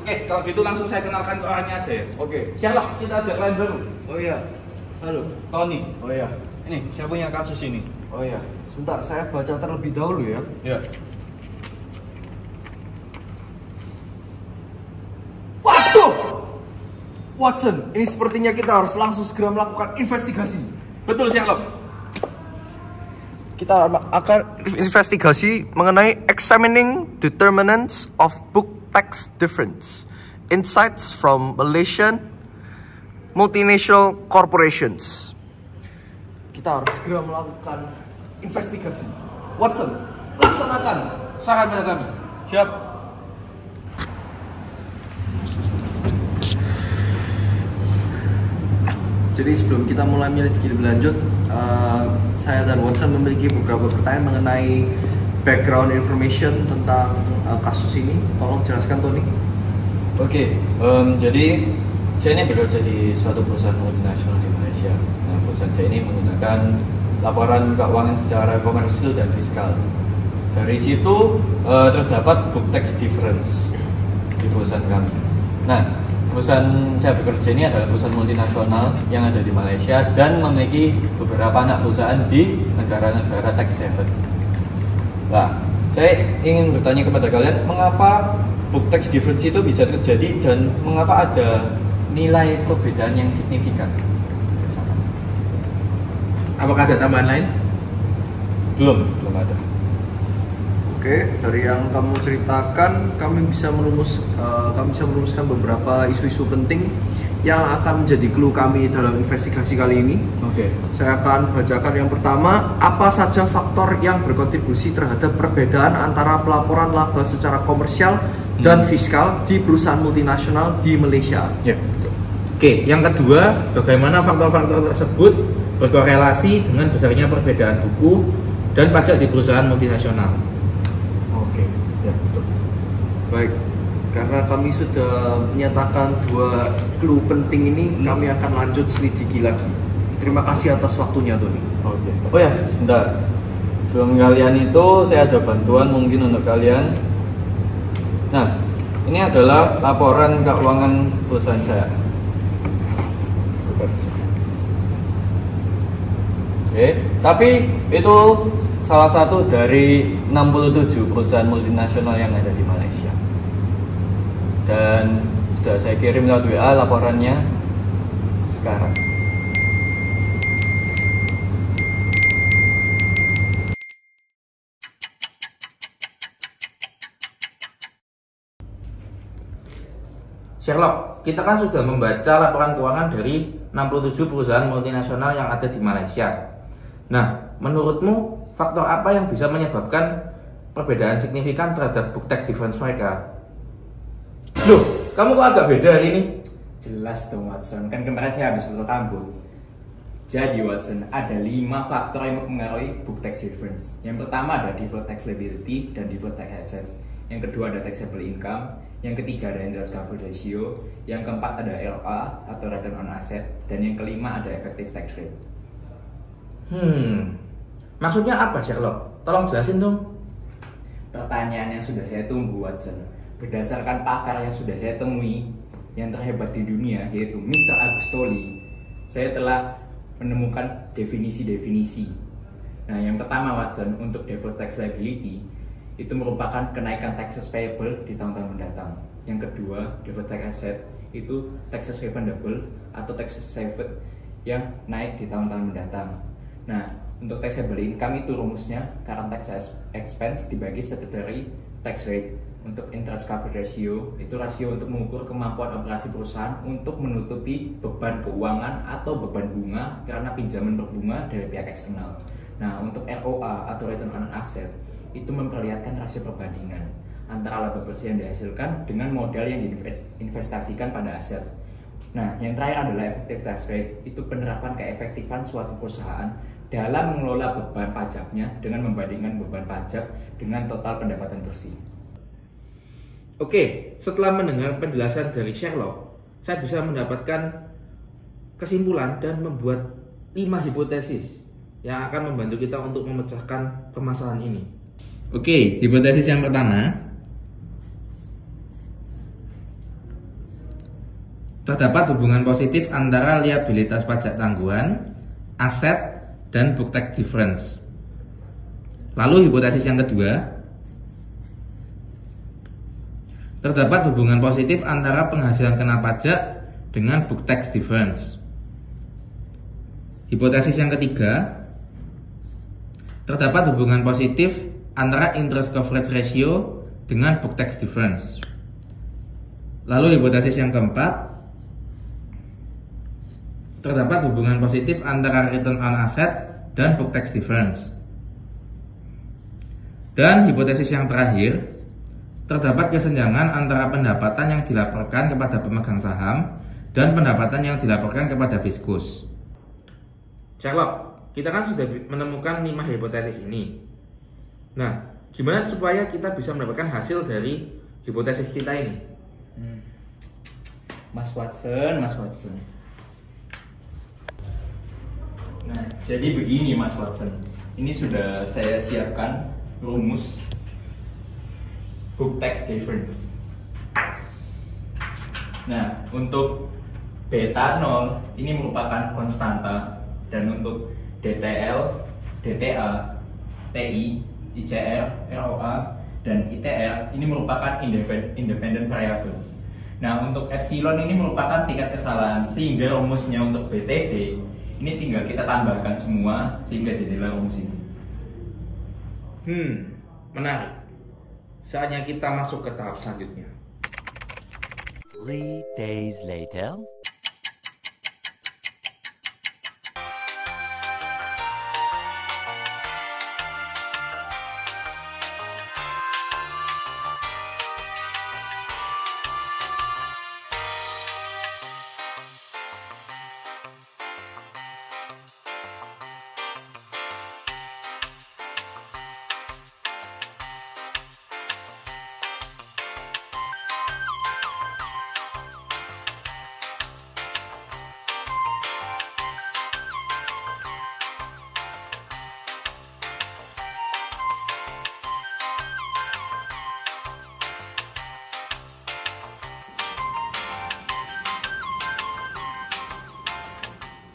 Oke, kalau gitu langsung saya kenalkan ke orangnya aja ya. Oke. Sherlock, kita ada klien baru. Oh iya. Halo. Tony, Oh iya. ini saya punya kasus ini. Oh iya. Sebentar, saya baca terlebih dahulu ya. Ya. Waduh! Watson, ini sepertinya kita harus langsung segera melakukan investigasi. Betul Sherlock. Kita akan investigasi mengenai examining determinants of book tax difference, insights from Malaysian multinational corporations. Kita harus segera melakukan investigasi. Watson, laksanakan. Saran pada kami. Siap. Jadi sebelum kita mulai menyelidiki lebih lanjut, saya dan Watson memiliki beberapa pertanyaan mengenai background information tentang kasus ini. Tolong jelaskan, Tony. Oke, jadi saya ini bekerja di suatu perusahaan multinasional di Malaysia. Nah, perusahaan saya ini menggunakan laporan keuangan secara komersil dan fiskal. Dari situ terdapat book tax difference di perusahaan kami. Nah, perusahaan saya bekerja ini adalah perusahaan multinasional yang ada di Malaysia dan memiliki beberapa anak perusahaan di negara-negara tax haven. Nah, saya ingin bertanya kepada kalian, mengapa book tax difference itu bisa terjadi dan mengapa ada nilai perbedaan yang signifikan? Apakah ada tambahan lain? Belum ada. Oke, dari yang kamu ceritakan, kami bisa merumuskan beberapa isu-isu penting yang akan menjadi clue kami dalam investigasi kali ini. Oke. Saya akan bacakan yang pertama, apa saja faktor yang berkontribusi terhadap perbedaan antara pelaporan laba secara komersial dan fiskal di perusahaan multinasional di Malaysia. Ya, betul. Oke, yang kedua, bagaimana faktor-faktor tersebut berkorelasi dengan besarnya perbedaan buku dan pajak di perusahaan multinasional. Oke, ya betul. Baik, karena kami sudah menyatakan dua clue penting ini, kami akan lanjut selidiki lagi. Terima kasih atas waktunya, Tony. Oke. Oh ya, sebentar. Sebelum kalian itu, saya ada bantuan mungkin untuk kalian. Nah, ini adalah laporan keuangan perusahaan saya. Oke, tapi itu salah satu dari 67 perusahaan multinasional yang ada di Malaysia. Dan sudah saya kirim lewat WA laporannya sekarang. Sherlock, kita kan sudah membaca laporan keuangan dari 67 perusahaan multinasional yang ada di Malaysia. Nah, menurutmu faktor apa yang bisa menyebabkan perbedaan signifikan terhadap book tax difference mereka? Loh, kamu kok agak beda hari ini? Jelas dong Watson, kan kemarin saya habis potong rambut. Jadi Watson, ada 5 faktor yang mempengaruhi book tax difference. Yang pertama ada deferred tax liability dan deferred tax asset. Yang kedua ada taxable income. Yang ketiga ada interest coverage ratio. Yang keempat ada ROA atau return on asset. Dan yang kelima ada effective tax rate. Maksudnya apa Sherlock? Tolong jelasin dong. Pertanyaan yang sudah saya tunggu Watson. Berdasarkan pakar yang sudah saya temui, yang terhebat di dunia yaitu Mr. Agustoli, saya telah menemukan definisi-definisi. Nah, yang pertama Watson, untuk deferred tax liability itu merupakan kenaikan taxes payable di tahun-tahun mendatang. Yang kedua, deferred tax asset itu taxes refundable atau taxes saved yang naik di tahun-tahun mendatang. Nah, untuk taxable income itu rumusnya current tax expense dibagi statutory tax rate. Untuk interest coverage ratio itu rasio untuk mengukur kemampuan operasi perusahaan untuk menutupi beban keuangan atau beban bunga karena pinjaman berbunga dari pihak eksternal. Nah, untuk ROA atau return on asset itu memperlihatkan rasio perbandingan antara laba bersih yang dihasilkan dengan modal yang diinvestasikan pada aset. Nah, yang terakhir adalah effective tax rate, itu penerapan keefektifan suatu perusahaan dalam mengelola beban pajaknya dengan membandingkan beban pajak dengan total pendapatan bersih. Oke, setelah mendengar penjelasan dari Sherlock, saya bisa mendapatkan kesimpulan dan membuat 5 hipotesis yang akan membantu kita untuk memecahkan permasalahan ini. Oke, hipotesis yang pertama, Terdapat hubungan positif antara liabilitas pajak tangguhan, aset, dan book tax difference. Lalu hipotesis yang kedua, terdapat hubungan positif antara penghasilan kena pajak dengan book tax difference. Hipotesis yang ketiga, terdapat hubungan positif antara interest coverage ratio dengan book tax difference. Lalu hipotesis yang keempat, terdapat hubungan positif antara return on asset dan book tax difference. Dan hipotesis yang terakhir, terdapat kesenjangan antara pendapatan yang dilaporkan kepada pemegang saham dan pendapatan yang dilaporkan kepada fiskus. Sherlock, kita kan sudah menemukan 5 hipotesis ini. Nah, gimana supaya kita bisa mendapatkan hasil dari hipotesis kita ini? Mas Watson. Nah, jadi begini Mas Watson. Ini sudah saya siapkan rumus book tax difference. Nah, untuk beta 0 ini merupakan konstanta, dan untuk DTL, DTA, TI, ICR, ROA, dan ITR ini merupakan independent variable. Nah, untuk epsilon ini merupakan tingkat kesalahan, sehingga rumusnya untuk BTD ini tinggal kita tambahkan semua sehingga jadilah rumus ini. Menarik. Saatnya kita masuk ke tahap selanjutnya. 3 days later.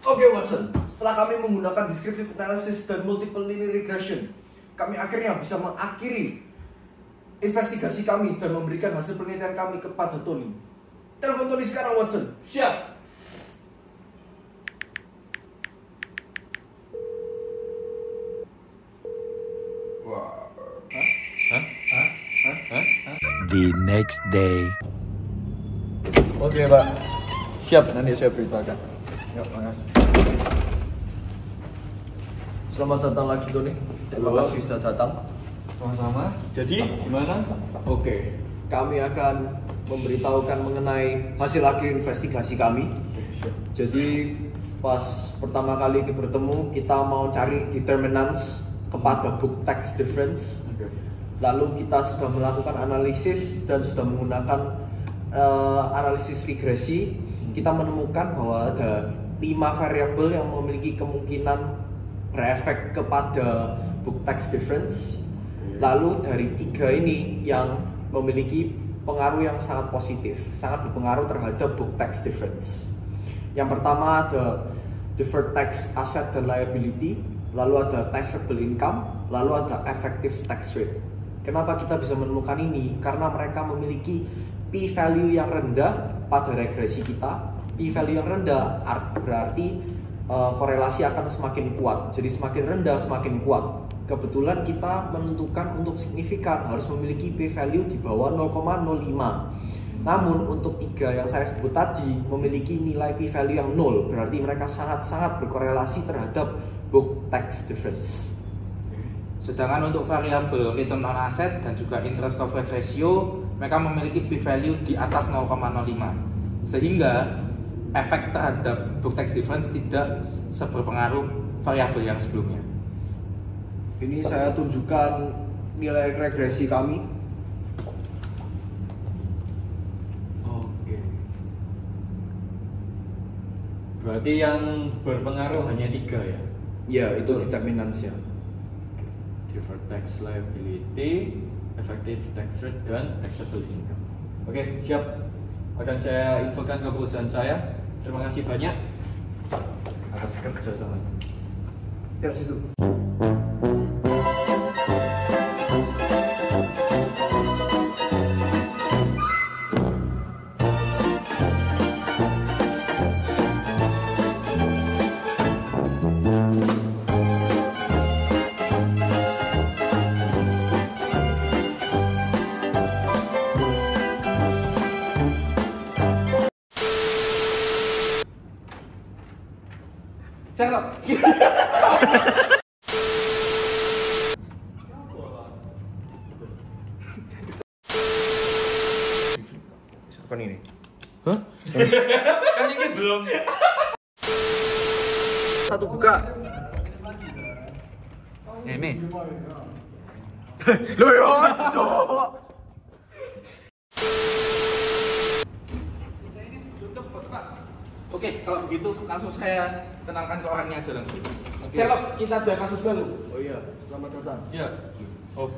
Oke Watson, setelah kami menggunakan descriptive analysis dan multiple linear regression, kami akhirnya bisa mengakhiri investigasi kami dan memberikan hasil penelitian kami kepada Tony. Telepon Tony sekarang Watson. Siap. The next day. Oke Pak, siap, nanti saya beritakan. Ya, makasih. Selamat datang lagi Tony. Terima kasih sudah datang. Sama-sama. Jadi gimana? Oke, kami akan memberitahukan mengenai hasil akhir investigasi kami. Jadi pas pertama kali kita bertemu, kita mau cari determinants kepada book tax difference. Lalu kita sudah melakukan analisis dan sudah menggunakan analisis regresi. Kita menemukan bahwa ada 5 variabel yang memiliki kemungkinan berefek kepada book tax difference. Lalu dari 3 ini yang memiliki pengaruh yang sangat positif, sangat berpengaruh terhadap book tax difference. Yang pertama ada deferred tax asset dan liability, lalu ada taxable income, lalu ada effective tax rate. Kenapa kita bisa menemukan ini? Karena mereka memiliki p-value yang rendah pada regresi kita. P-value yang rendah berarti korelasi akan semakin kuat. Jadi semakin rendah semakin kuat. Kebetulan kita menentukan untuk signifikan harus memiliki p-value di bawah 0,05. Namun untuk 3 yang saya sebut tadi memiliki nilai p-value yang 0. Berarti mereka sangat-sangat berkorelasi terhadap book tax difference. Sedangkan untuk variabel return on asset dan juga interest coverage ratio, mereka memiliki p-value di atas 0,05. Sehingga efek terhadap book tax difference tidak seberpengaruh variabel yang sebelumnya. Ini saya tunjukkan nilai regresi kami. Oke. Berarti yang berpengaruh hanya 3 ya? Ya, itu determinants ya. Deferred tax liability, effective tax rate, dan taxable income. Oke, siap. akan saya infokan ke perusahaan saya. Terima kasih banyak atas kerjasama. Dari situ. Sherlock. Bukan ini. Hah? Kan ini belum. Satu buka. Ini. Loh ya, cowok. Oke, kalau begitu langsung saya kenalkan ke orangnya aja langsung. Sherlock, kita ada kasus baru. Oh iya, selamat datang. Ya. Oh.